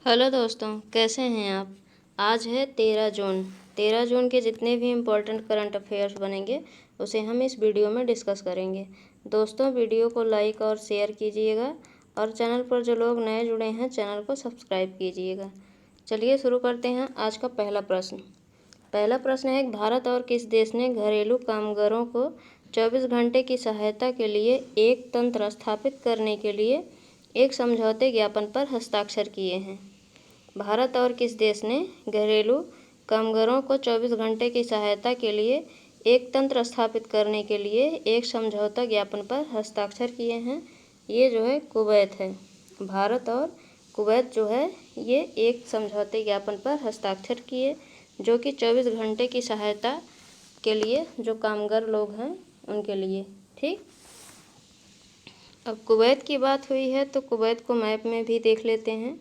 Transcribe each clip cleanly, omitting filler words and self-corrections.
Hello दोस्तों, कैसे हैं आप। आज है 13 जून। 13 जून के जितने भी इम्पोर्टेंट करंट अफेयर्स बनेंगे उसे हम इस वीडियो में डिस्कस करेंगे। दोस्तों, वीडियो को लाइक और शेयर कीजिएगा और चैनल पर जो लोग नए जुड़े हैं चैनल को सब्सक्राइब कीजिएगा। चलिए शुरू करते हैं। आज का पहला प्रश्न है, भारत और किस देश ने घरेलू कामगारों को 24 घंटे की सहायता के लिए एक तंत्र स्थापित करने के लिए एक समझौते ज्ञापन पर हस्ताक्षर किए हैं। भारत और किस देश ने घरेलू कामगारों को 24 घंटे की सहायता के लिए एक तंत्र स्थापित करने के लिए एक समझौता ज्ञापन पर हस्ताक्षर किए हैं। ये जो है कुवैत है। भारत और कुवैत जो है ये एक समझौते ज्ञापन पर हस्ताक्षर किए, जो कि 24 घंटे की सहायता के लिए जो कामगार लोग हैं उनके लिए। ठीक, अब कुवैत की बात हुई है तो कुवैत को मैप में भी देख लेते हैं।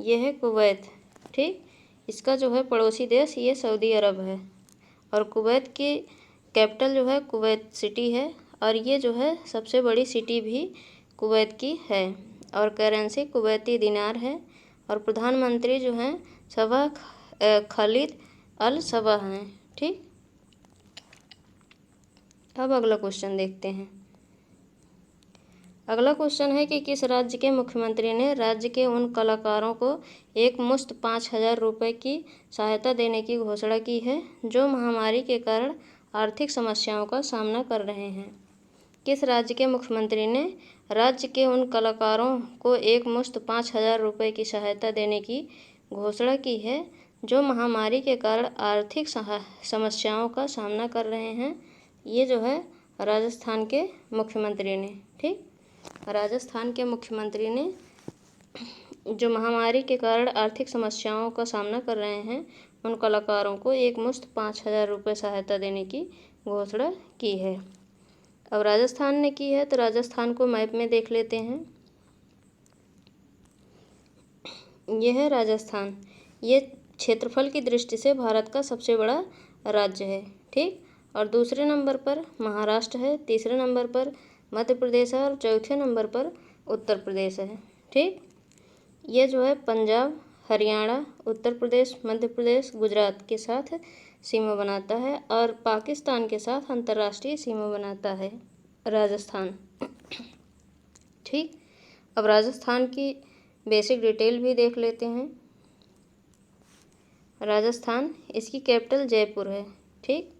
यह है कुवैत। ठीक, इसका जो है पड़ोसी देश ये सऊदी अरब है और कुवैत की कैपिटल जो है कुवैत सिटी है और ये जो है सबसे बड़ी सिटी भी कुवैत की है और करेंसी कुवैती दिनार है और प्रधानमंत्री जो हैं सबा खालिद अल सबा हैं। ठीक, अब अगला क्वेश्चन देखते हैं। अगला क्वेश्चन है कि किस राज्य के मुख्यमंत्री ने राज्य के उन कलाकारों को एक मुश्त 5,000 रुपये की सहायता देने की घोषणा की है जो महामारी के कारण आर्थिक समस्याओं का सामना कर रहे हैं। किस राज्य के मुख्यमंत्री ने राज्य के उन कलाकारों को एक मुश्त 5,000 रुपये की सहायता देने की घोषणा की है जो महामारी के कारण आर्थिक समस्याओं का सामना कर रहे हैं। ये जो है राजस्थान के मुख्यमंत्री ने। ठीक, राजस्थान के मुख्यमंत्री ने जो महामारी के कारण आर्थिक समस्याओं का सामना कर रहे हैं उन कलाकारों को एक मुश्त 5,000 रुपये सहायता देने की घोषणा की है। अब राजस्थान ने की है तो राजस्थान को मैप में देख लेते हैं। यह है राजस्थान। ये क्षेत्रफल की दृष्टि से भारत का सबसे बड़ा राज्य है। ठीक, और दूसरे नंबर पर महाराष्ट्र है, तीसरे नंबर पर मध्य प्रदेश है और चौथे नंबर पर उत्तर प्रदेश है। ठीक, ये जो है पंजाब, हरियाणा, उत्तर प्रदेश, मध्य प्रदेश, गुजरात के साथ सीमा बनाता है और पाकिस्तान के साथ अंतर्राष्ट्रीय सीमा बनाता है राजस्थान। ठीक, अब राजस्थान की बेसिक डिटेल भी देख लेते हैं। राजस्थान, इसकी कैपिटल जयपुर है। ठीक,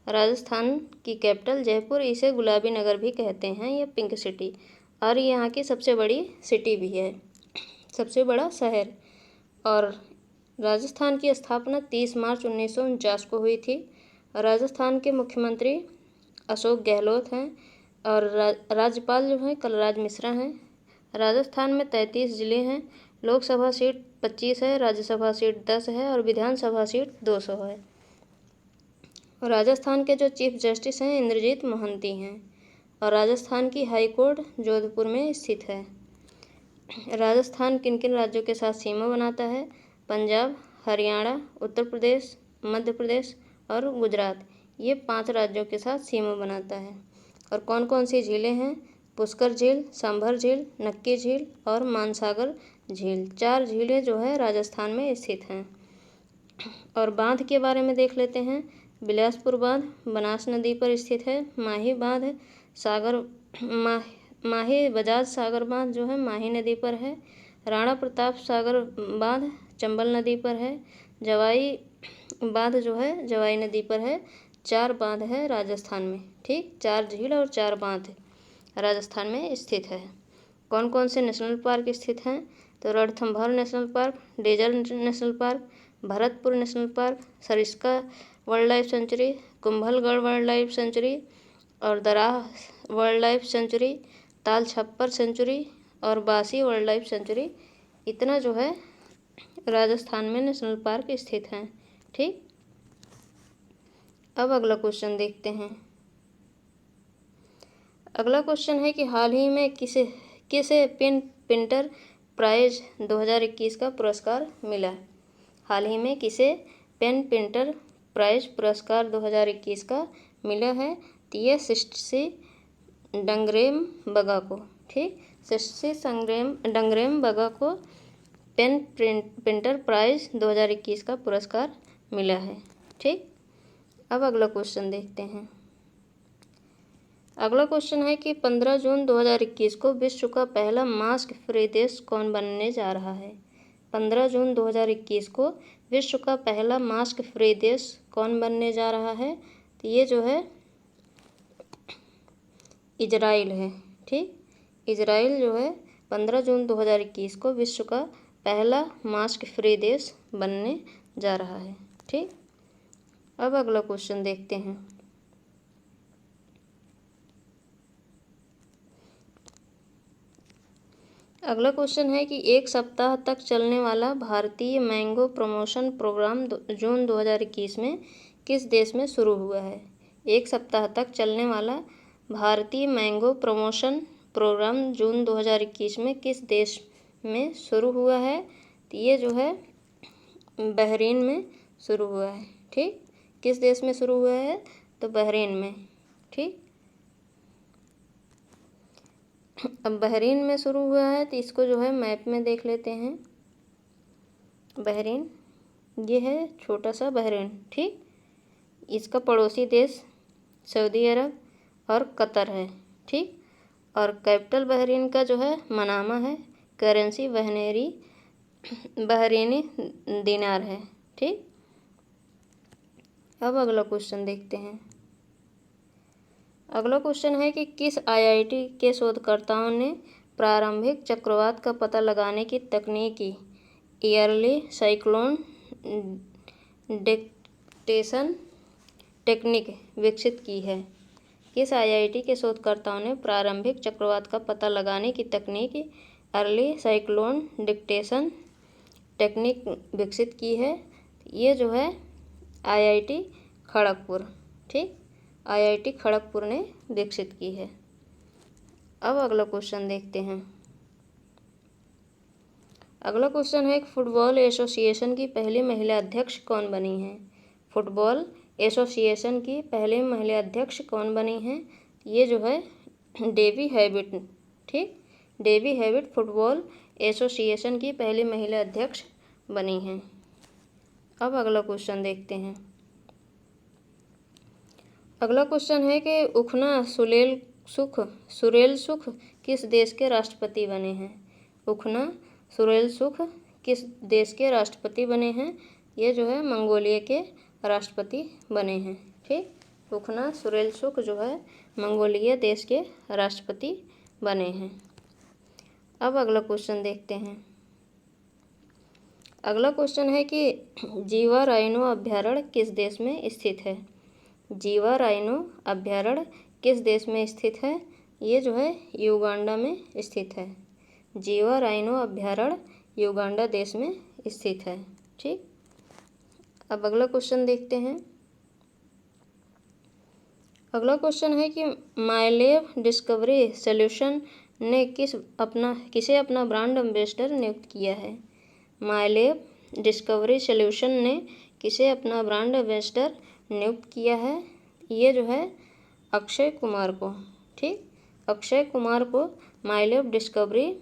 राजस्थान की कैपिटल जयपुर, इसे गुलाबी नगर भी कहते हैं या पिंक सिटी, और यहाँ की सबसे बड़ी सिटी भी है, सबसे बड़ा शहर। और राजस्थान की स्थापना 30 मार्च 1949 को हुई थी। राजस्थान के मुख्यमंत्री अशोक गहलोत हैं और राज्यपाल जो हैं कलराज मिश्रा हैं। राजस्थान में 33 ज़िले हैं। लोकसभा सीट 25 है, राज्यसभा सीट 10 है और विधानसभा सीट 200 है। राजस्थान के जो चीफ जस्टिस हैं इंद्रजीत मोहंती हैं और राजस्थान की हाई कोर्ट जोधपुर में स्थित है। राजस्थान किन किन राज्यों के साथ सीमा बनाता है? पंजाब, हरियाणा, उत्तर प्रदेश, मध्य प्रदेश और गुजरात, ये 5 राज्यों के साथ सीमा बनाता है। और कौन कौन सी झीलें हैं? पुष्कर झील, सांभर झील, नक्की झील और मानसागर झील, 4 झीलें जो है राजस्थान में स्थित हैं। और बांध के बारे में देख लेते हैं। बिलासपुर बांध बनास नदी पर स्थित है। माही बांध सागर माही बजाज सागर बांध जो है माही नदी पर है। राणा प्रताप सागर बांध चंबल नदी पर है। जवाई बांध जो है जवाई नदी पर है। 4 बांध है राजस्थान में। ठीक, 4 झील और 4 बांध राजस्थान में स्थित है। कौन कौन से नेशनल पार्क स्थित हैं? तो Ranthambore national park, desert national park, Bharatpur national park, Sariska wildlife sanctuary, Kumbhalgarh wildlife sanctuary और दराह वाइल्ड लाइफ सेंचुरी, ताल छप्पर सेंचुरी और बासी वाइल्ड लाइफ सेंचुरी, इतना जो है राजस्थान में नेशनल पार्क स्थित हैं। ठीक, अब अगला क्वेश्चन देखते हैं। अगला क्वेश्चन है कि हाल ही में किसे पिंटर प्राइज 2021 का पुरस्कार मिला? हाल ही में किसे पेन पिंटर प्राइज पुरस्कार 2021 का मिला है? तो ये सिस्टसी डंगरेम बगा को। ठीक, शशि डंगरेम बगा को पेन प्रिंटर प्राइज 2021 का पुरस्कार मिला है। ठीक, अब अगला क्वेश्चन देखते हैं। अगला क्वेश्चन है कि 15 जून 2021 को विश्व का पहला मास्क फ्री देश कौन बनने जा रहा है। 15 जून 2021 को विश्व का पहला मास्क फ्री देश कौन बनने जा रहा है। तो ये जो है इजराइल है। ठीक, इजराइल जो है 15 जून 2021 को विश्व का पहला मास्क फ्री देश बनने जा रहा है। ठीक, अब अगला क्वेश्चन देखते हैं। अगला क्वेश्चन है कि एक सप्ताह तक चलने वाला भारतीय मैंगो प्रमोशन प्रोग्राम जून 2021 में किस देश में शुरू हुआ है। एक सप्ताह तक चलने वाला भारतीय मैंगो प्रमोशन प्रोग्राम जून 2021 में किस देश में शुरू हुआ है। तो ये जो है बहरीन में शुरू हुआ है। ठीक, किस देश में शुरू हुआ है, तो बहरीन में। ठीक, अब बहरीन में शुरू हुआ है तो इसको जो है मैप में देख लेते हैं। बहरीन, ये है छोटा सा बहरीन। ठीक, इसका पड़ोसी देश सऊदी अरब और कतर है। ठीक, और कैपिटल बहरीन का जो है मनामा है। करेंसी बहरीनी दिनार है। ठीक, अब अगला क्वेश्चन देखते हैं। अगला क्वेश्चन है कि किस आईआईटी के शोधकर्ताओं ने प्रारंभिक चक्रवात का पता लगाने की तकनीकी ईयरली साइक्लोन डिटेक्शन टेक्निक विकसित की है। किस आईआईटी के शोधकर्ताओं ने प्रारंभिक चक्रवात का पता लगाने की तकनीक अर्ली साइक्लोन डिटेक्शन टेक्निक विकसित की है। ये जो है आईआईटी खड़गपुर। ठीक, आईआईटी खड़गपुर ने विकसित की है। अब अगला क्वेश्चन देखते हैं। अगला क्वेश्चन है कि फुटबॉल एसोसिएशन की पहली महिला अध्यक्ष कौन बनी है। फुटबॉल एसोसिएशन की पहली महिला अध्यक्ष कौन बनी है। ये जो है डेवी हैबिट। ठीक, डेवी हैबिट फुटबॉल एसोसिएशन की पहली महिला अध्यक्ष बनी हैं। अब अगला क्वेश्चन देखते हैं। अगला क्वेश्चन है कि उखना सुरेल सुख किस देश के राष्ट्रपति बने हैं। उखना सुरेल सुख किस देश के राष्ट्रपति बने हैं। ये जो है मंगोलिया के राष्ट्रपति बने हैं। ठीक, उखना सुरेल सुख जो है मंगोलिया देश के राष्ट्रपति बने हैं। अब अगला क्वेश्चन देखते हैं। अगला क्वेश्चन है कि जीवा राइनो अभ्यारण्य किस देश में स्थित है। जीवा राइनो अभ्यारण्य किस देश में स्थित है। ये जो है युगांडा में स्थित है। जीवा राइनो अभ्यारण्य युगांडा देश में स्थित है। ठीक, अब अगला क्वेश्चन देखते हैं। अगला क्वेश्चन है कि माईलेब डिस्कवरी सॉल्यूशन ने किसे अपना ब्रांड एम्बेसडर नियुक्त किया है। माईलेब डिस्कवरी सॉल्यूशन ने किसे अपना ब्रांड एम्बेसडर नियुक्त किया है। ये जो है अक्षय कुमार को। ठीक, अक्षय कुमार को माईलेब डिस्कवरी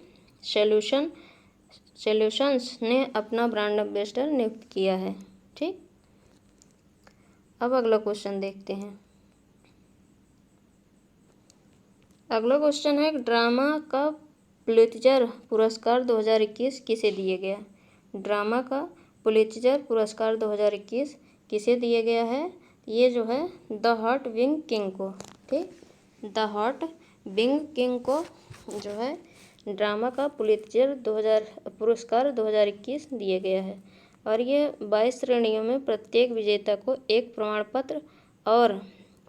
सॉल्यूशंस ने अपना ब्रांड एम्बेसडर नियुक्त किया है। ठीक, अब अगला क्वेश्चन देखते हैं। अगला क्वेश्चन है ड्रामा का पुलित्जर पुरस्कार 2021 किसे दिया गया। ड्रामा का पुलित्जर पुरस्कार 2021 किसे दिया गया है। ये जो है द हॉट विंग किंग को। ठीक, द हॉट विंग किंग को जो है ड्रामा का पुलित्जर पुरस्कार 2021 दिया गया है। और ये 22 श्रेणियों में प्रत्येक विजेता को एक प्रमाण पत्र और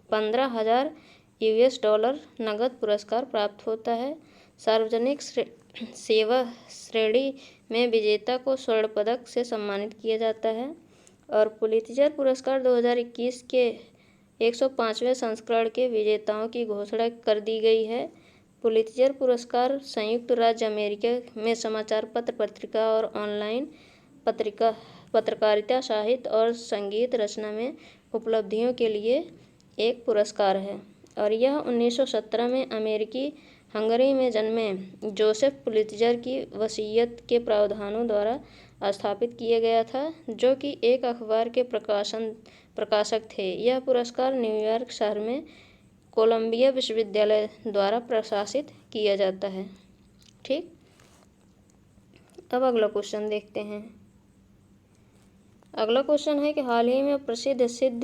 $15,000 नगद पुरस्कार प्राप्त होता है। सार्वजनिक सेवा श्रेणी में विजेता को स्वर्ण पदक से सम्मानित किया जाता है। और पुलित्जर पुरस्कार 2021 के 105वें संस्करण के विजेताओं की घोषणा कर दी गई है। पुलित्जर पुरस्कार संयुक्त राज्य अमेरिका में समाचार पत्र पत्रिका और ऑनलाइन पत्रकारिता साहित्य और संगीत रचना में उपलब्धियों के लिए एक पुरस्कार है। और यह 1917 में अमेरिकी हंगरी में जन्मे जोसेफ पुलित्जर की वसीयत के प्रावधानों द्वारा स्थापित किया गया था, जो कि एक अखबार के प्रकाशक थे। यह पुरस्कार न्यूयॉर्क शहर में कोलंबिया विश्वविद्यालय द्वारा प्रशासित किया जाता है। ठीक, अब अगला क्वेश्चन देखते हैं। अगला क्वेश्चन है कि हाल ही में प्रसिद्ध सिद्ध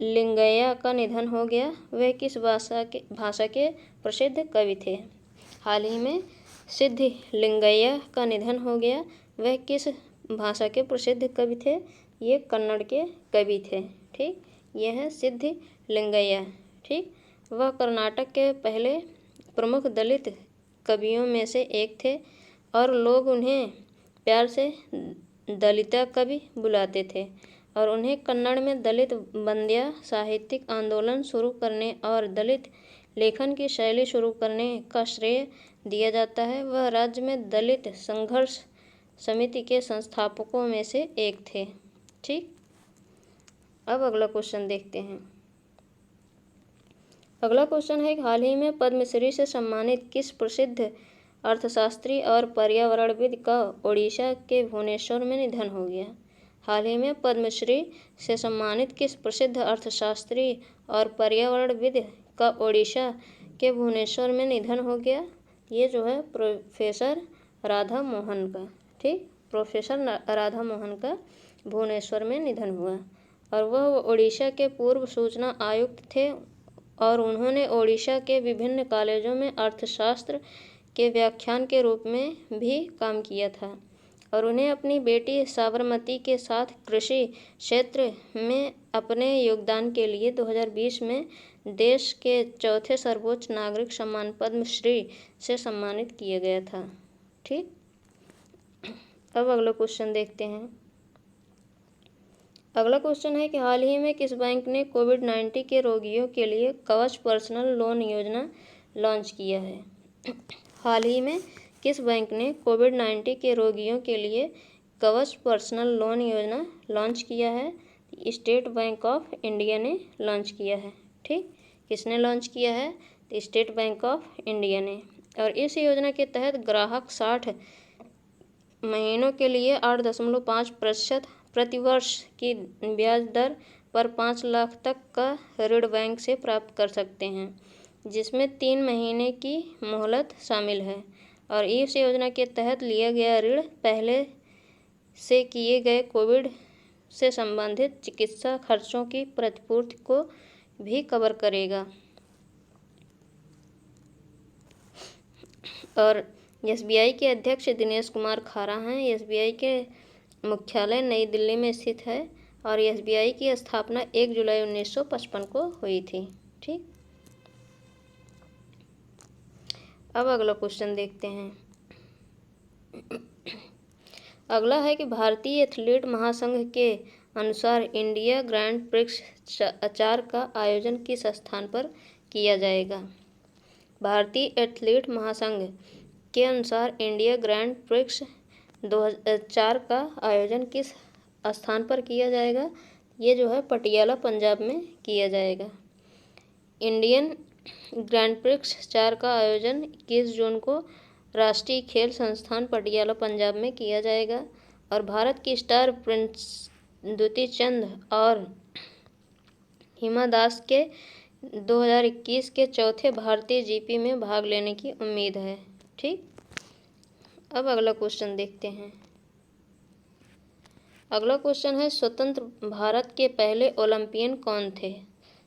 लिंगैया का निधन हो गया, वह किस भाषा के प्रसिद्ध कवि थे। हाल ही में सिद्ध लिंगैया का निधन हो गया, वह किस भाषा के प्रसिद्ध कवि थे। ये कन्नड़ के कवि थे। ठीक, यह है सिद्ध लिंगैया। ठीक, वह कर्नाटक के पहले प्रमुख दलित कवियों में से एक थे और लोग उन्हें प्यार से दलिता कवि बुलाते थे और उन्हें कन्नड़ में दलित बंध्या साहित्यिक आंदोलन शुरू करने और दलित लेखन की शैली शुरू करने का श्रेय दिया जाता है। वह राज्य में दलित संघर्ष समिति के संस्थापकों में से एक थे। ठीक, अब अगला क्वेश्चन देखते हैं। अगला क्वेश्चन है कि हाल ही में पद्मश्री से सम्मानित किस प्रसिद्ध अर्थशास्त्री और पर्यावरणविद का ओडिशा के भुवनेश्वर में निधन हो गया। हाल ही में पद्मश्री से सम्मानित किस प्रसिद्ध अर्थशास्त्री और पर्यावरणविद का ओडिशा के भुवनेश्वर में निधन हो गया। ये जो है प्रोफेसर राधा मोहन का। ठीक, प्रोफेसर राधा मोहन का भुवनेश्वर में निधन हुआ और वह ओडिशा के पूर्व सूचना आयुक्त थे और उन्होंने ओडिशा के विभिन्न कॉलेजों में अर्थशास्त्र के व्याख्यान के रूप में भी काम किया था और उन्हें अपनी बेटी साबरमती के साथ कृषि क्षेत्र में अपने योगदान के लिए 2020 में देश के चौथे सर्वोच्च नागरिक सम्मान पद्मश्री से सम्मानित किया गया था। ठीक, अब अगला क्वेश्चन देखते हैं। अगला क्वेश्चन है कि हाल ही में किस बैंक ने कोविड-19 के रोगियों के लिए कवच पर्सनल लोन योजना लॉन्च किया है। हाल ही में किस बैंक ने कोविड-19 के रोगियों के लिए कवच पर्सनल लोन योजना लॉन्च किया है। स्टेट बैंक ऑफ इंडिया ने लॉन्च किया है। ठीक, किसने लॉन्च किया है। स्टेट बैंक ऑफ इंडिया ने। और इस योजना के तहत ग्राहक 60 महीनों के लिए 8.5% प्रतिवर्ष की ब्याज दर पर 5 लाख तक का ऋण बैंक से प्राप्त कर सकते हैं, जिसमें 3 महीने की मोहलत शामिल है। और इस योजना के तहत लिया गया ऋण पहले से किए गए कोविड से संबंधित चिकित्सा खर्चों की प्रतिपूर्ति को भी कवर करेगा। और एसबीआई के अध्यक्ष दिनेश कुमार खारा हैं। एसबीआई के मुख्यालय नई दिल्ली में स्थित है और एसबीआई की स्थापना 1 जुलाई 1955 को हुई थी। ठीक, अब अगला क्वेश्चन देखते हैं। अगला है कि भारतीय एथलीट महासंघ के अनुसार इंडिया ग्रैंड प्रिक्स 4 का आयोजन किस स्थान पर किया जाएगा। भारतीय एथलीट महासंघ के अनुसार इंडिया ग्रैंड प्रिक्स 2004 का आयोजन किस स्थान पर किया जाएगा। ये जो है पटियाला पंजाब में किया जाएगा। इंडियन ग्रैंड प्रिक्स 4 का आयोजन 21 जून को राष्ट्रीय खेल संस्थान पटियाला पंजाब में किया जाएगा और भारत की स्टार प्रिंस द्युति चंद और हिमा दास के 2021 के चौथे भारतीय जीपी में भाग लेने की उम्मीद है। ठीक, अब अगला क्वेश्चन देखते हैं। अगला क्वेश्चन है स्वतंत्र भारत के पहले ओलंपियन कौन थे।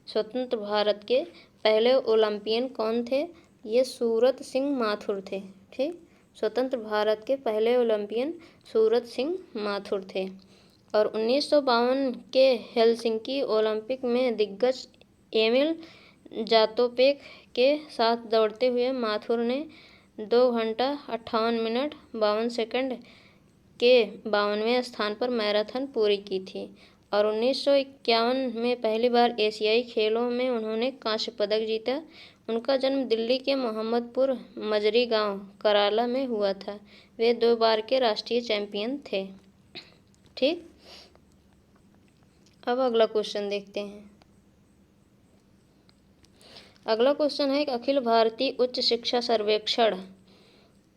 स्वतंत्र भारत के पहले ओलंपियन कौन थे। ये सूरत सिंह माथुर थे। ठीक, स्वतंत्र भारत के पहले ओलंपियन सूरत सिंह माथुर थे और 1952 के हेलसिंकी ओलंपिक में दिग्गज एमिल जातोपेक के साथ दौड़ते हुए माथुर ने 2 घंटा 58 मिनट 52 सेकंड के 52वें स्थान पर मैराथन पूरी की थी और 1951 में पहली बार एशियाई खेलों में उन्होंने कांस्य पदक जीता। उनका जन्म दिल्ली के मोहम्मदपुर मजरी गांव कराला में हुआ था। वे 2 बार के राष्ट्रीय चैंपियन थे। ठीक, अब अगला क्वेश्चन देखते हैं। अगला क्वेश्चन है कि अखिल भारतीय उच्च शिक्षा सर्वेक्षण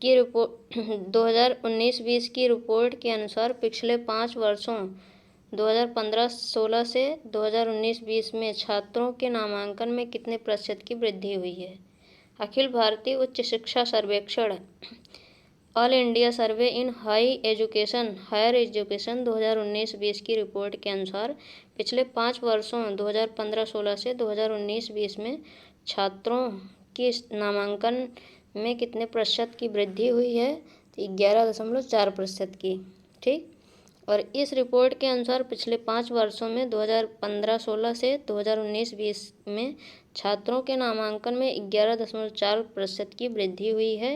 की रिपोर्ट 2019-20 की रिपोर्ट के अनुसार पिछले 5 वर्षों 2015-16 से 2019-20 में छात्रों के नामांकन में कितने प्रतिशत की वृद्धि हुई है। अखिल भारतीय उच्च शिक्षा सर्वेक्षण all India survey in higher education 2019-20 की रिपोर्ट के अनुसार पिछले 5 वर्षों 2015-16 से 2019-20 में छात्रों की नामांकन में कितने प्रतिशत की वृद्धि हुई है, तो 11.4% की। ठीक। और इस रिपोर्ट के अनुसार पिछले 5 वर्षों में 2015-16 से 2019-20 में छात्रों के नामांकन में 11.4% की वृद्धि हुई है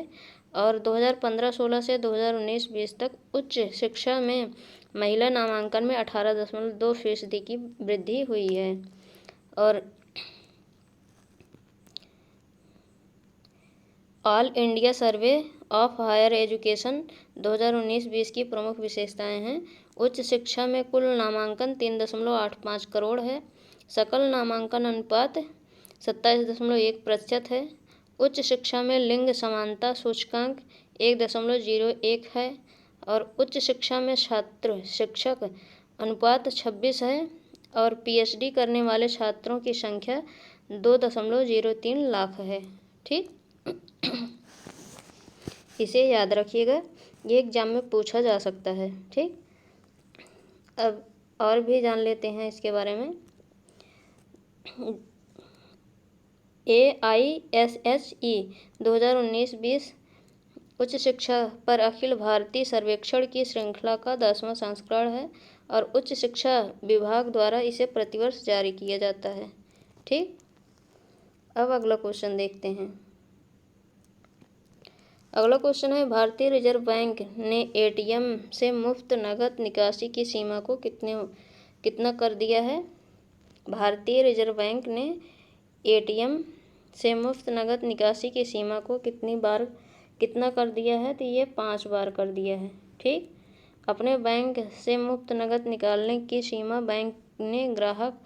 और 2015-16 से 2019-20 तक उच्च शिक्षा में महिला नामांकन में 18.2% की वृद्धि हुई है। और all India survey of higher education 2019-20 की प्रमुख विशेषताएं हैं। उच्च शिक्षा में कुल नामांकन 3.85 करोड़ है। सकल नामांकन अनुपात 27.1% है। उच्च शिक्षा में लिंग समानता सूचकांक 1.01 है और उच्च शिक्षा में छात्र शिक्षक अनुपात 26 है और पीएचडी करने वाले छात्रों की संख्या 2.03 लाख है। ठीक। इसे याद रखिएगा, ये एग्जाम में पूछा जा सकता है। ठीक। अब और भी जान लेते हैं इसके बारे में। AISSE 2019-20 उच्च शिक्षा पर अखिल भारतीय सर्वेक्षण की श्रृंखला का 10वां संस्करण है और उच्च शिक्षा विभाग द्वारा इसे प्रतिवर्ष जारी किया जाता है। ठीक। अब अगला क्वेश्चन देखते हैं। अगला क्वेश्चन है, भारतीय रिजर्व बैंक ने ATM से मुफ्त नकद निकासी की सीमा को कितना कर दिया है। भारतीय रिजर्व बैंक ने ATM से मुफ्त नकद निकासी की सीमा को कितना कर दिया है, तो ये 5 बार कर दिया है। ठीक। अपने बैंक से मुफ्त नकद निकालने की सीमा बैंक ने ग्राहक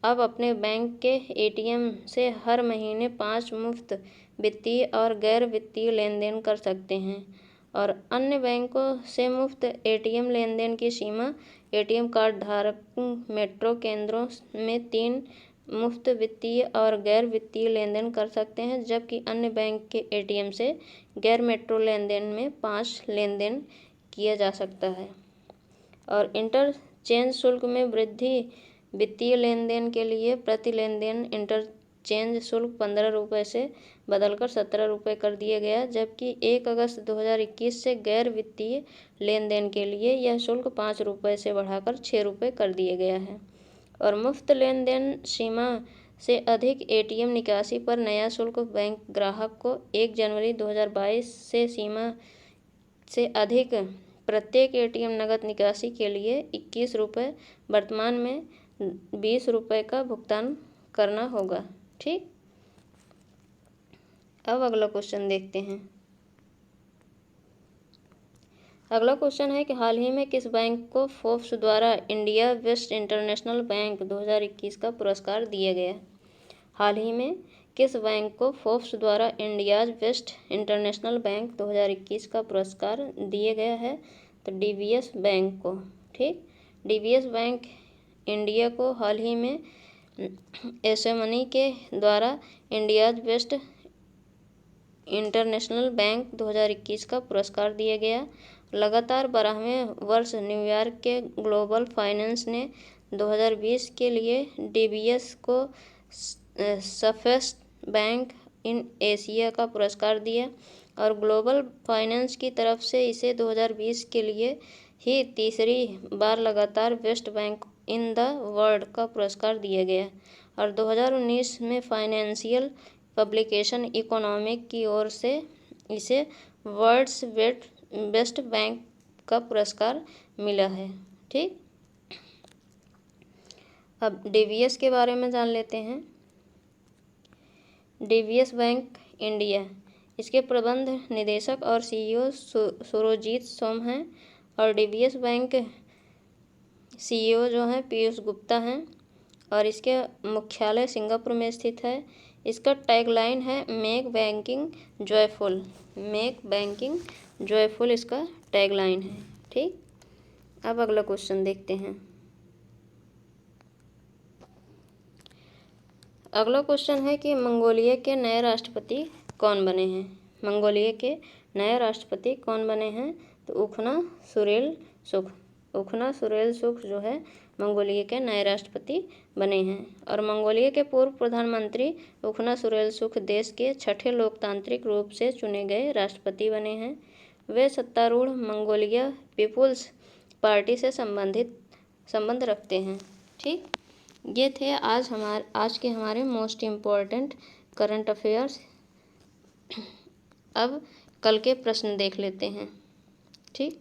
अब अपने बैंक के ATM से हर महीने 5 मुफ्त वित्तीय और गैर वित्तीय लेन देन कर सकते हैं और अन्य बैंकों से मुफ्त ATM लेन देन की सीमा ATM कार्ड धारक मेट्रो केंद्रों में 3 मुफ्त वित्तीय और गैर वित्तीय लेन देन कर सकते हैं, जबकि अन्य बैंक के ATM से गैर मेट्रो लेन देन में 5 लेन देन किया जा सकता है। और इंटरचेंज शुल्क में वृद्धि वित्तीय लेन देन के लिए प्रति लेन देन इंटरचेंज शुल्क 15 रुपये से बदलकर 17 रुपये कर दिया गया, जबकि 1 अगस्त 2021 से गैर वित्तीय लेन देन के लिए यह शुल्क 5 रुपये से बढ़ाकर 6 रुपये कर दिया गया है। और मुफ्त लेन देन सीमा से अधिक ATM निकासी पर नया शुल्क बैंक ग्राहक को 1 जनवरी 2022 से सीमा से अधिक प्रत्येक ATM नकद निकासी के लिए 21 रुपये वर्तमान में 20 रुपये का भुगतान करना होगा। ठीक। अब अगला क्वेश्चन देखते हैं। अगला क्वेश्चन है कि हाल ही में किस बैंक को फोर्ब्स द्वारा इंडिया बेस्ट इंटरनेशनल बैंक 2021 का पुरस्कार दिया गया। हाल ही में किस बैंक को फोर्ब्स द्वारा इंडियाज बेस्ट इंटरनेशनल बैंक 2021 का पुरस्कार दिया गया है, तो DBS बैंक को। ठीक। DBS बैंक इंडिया को हाल ही में एसेमनी के द्वारा इंडियाज बेस्ट इंटरनेशनल बैंक 2021 का पुरस्कार दिया गया। लगातार 12वें वर्ष न्यूयॉर्क के ग्लोबल फाइनेंस ने 2020 के लिए DBS को सफेस्ट बैंक इन एशिया का पुरस्कार दिया और ग्लोबल फाइनेंस की तरफ से इसे 2020 के लिए ही तीसरी बार लगातार best bank in the world का पुरस्कार दिया गया और 2019 में फाइनेंशियल पब्लिकेशन इकोनॉमिक की ओर से इसे वर्ल्ड्स बेस्ट बैंक का पुरस्कार मिला है। ठीक। अब DBS के बारे में जान लेते हैं। DBS बैंक इंडिया, इसके प्रबंध निदेशक और CEO सुरजीत सोम हैं और DBS बैंक CEO जो हैं पीयूष गुप्ता हैं और इसके मुख्यालय सिंगापुर में स्थित है। इसका टैगलाइन है make banking joyful. Make banking joyful इसका टैगलाइन है। ठीक, अब अगला क्वेश्चन देखते हैं। अगला क्वेश्चन है कि मंगोलिया के नए राष्ट्रपति कौन बने हैं। मंगोलिया के नए राष्ट्रपति कौन बने हैं? तो उखना सुरेल सुख। उखना सुरेल सुख जो है मंगोलिया के नए राष्ट्रपति बने हैं। और मंगोलिया के पूर्व प्रधानमंत्री उखना सुरेल सुख देश के छठे लोकतांत्रिक रूप से चुने गए राष्ट्रपति बने हैं। वे सत्तारूढ़ मंगोलिया पीपुल्स पार्टी से संबंध रखते हैं। ठीक, ये थे आज के हमारे मोस्ट इम्पॉर्टेंट करंट अफेयर्स। अब कल के प्रश्न देख लेते हैं। ठीक,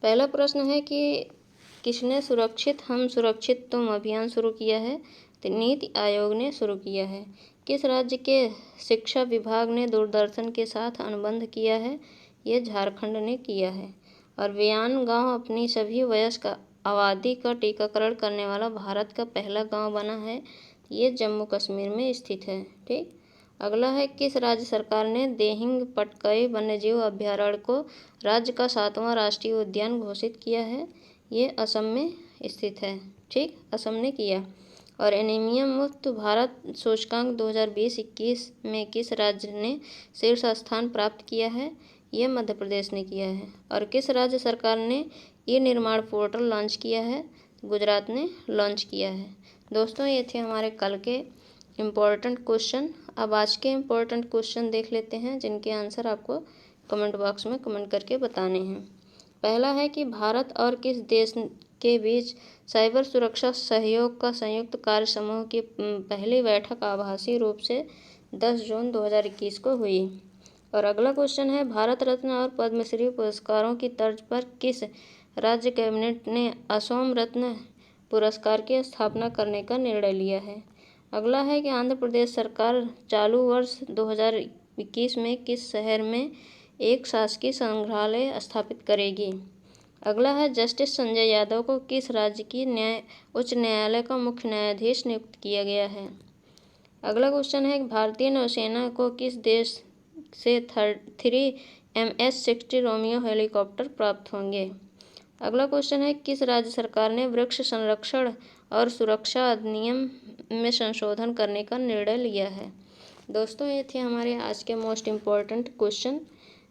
पहला प्रश्न है कि किसने सुरक्षित हम सुरक्षित तुम अभियान शुरू किया है? तो नीति आयोग ने शुरू किया है। किस राज्य के शिक्षा विभाग ने दूरदर्शन के साथ अनुबंध किया है? ये झारखंड ने किया है। और वियान गांव अपनी सभी वयस्क आबादी का टीकाकरण करने वाला भारत का पहला गांव बना है। ये जम्मू कश्मीर में स्थित है। ठीक, अगला है किस राज्य सरकार ने देहिंग पटकाई वन्यजीव अभयारण्य को राज्य का 7वां राष्ट्रीय उद्यान घोषित किया है? ये असम में स्थित है। ठीक, असम ने किया। और एनीमिया मुक्त भारत सूचकांक 2020-21 में किस राज्य ने शीर्ष स्थान प्राप्त किया है? ये मध्य प्रदेश ने किया है। और किस राज्य सरकार ने ई निर्माण पोर्टल लॉन्च किया है? गुजरात ने लॉन्च किया है। दोस्तों, ये थे हमारे कल के इम्पोर्टेंट क्वेश्चन। अब आज के इम्पोर्टेंट क्वेश्चन देख लेते हैं, जिनके आंसर आपको कमेंट बॉक्स में कमेंट करके बताने हैं। पहला है कि भारत और किस देश के बीच साइबर सुरक्षा सहयोग का संयुक्त कार्य समूह की पहली बैठक आभासी रूप से 10 जून 2021 को हुई। और अगला क्वेश्चन है भारत रत्न और पद्मश्री पुरस्कारों की तर्ज पर किस राज्य कैबिनेट ने असोम रत्न पुरस्कार की स्थापना करने का निर्णय लिया है? अगला है कि आंध्र प्रदेश सरकार चालू वर्ष 2021 में किस शहर में एक शासकीय संग्रहालय स्थापित करेगी? अगला है जस्टिस संजय यादव को किस राज्य की उच्च न्यायालय का मुख्य न्यायाधीश नियुक्त किया गया है? अगला क्वेश्चन है भारतीय नौसेना को किस देश से 3 MS-60 रोमियो हेलीकॉप्टर प्राप्त होंगे? अगला क्वेश्चन है किस राज्य सरकार ने वृक्ष संरक्षण और सुरक्षा अधिनियम में संशोधन करने का निर्णय लिया है? दोस्तों, ये थे हमारे आज के मोस्ट इम्पॉर्टेंट क्वेश्चन,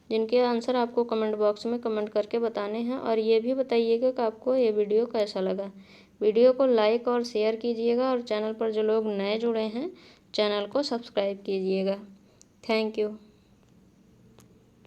जिनके आंसर आपको कमेंट बॉक्स में कमेंट करके बताने हैं। और ये भी बताइएगा कि आपको ये वीडियो कैसा लगा। वीडियो को लाइक और शेयर कीजिएगा और चैनल पर जो लोग नए जुड़े हैं चैनल को सब्सक्राइब कीजिएगा। Thank you.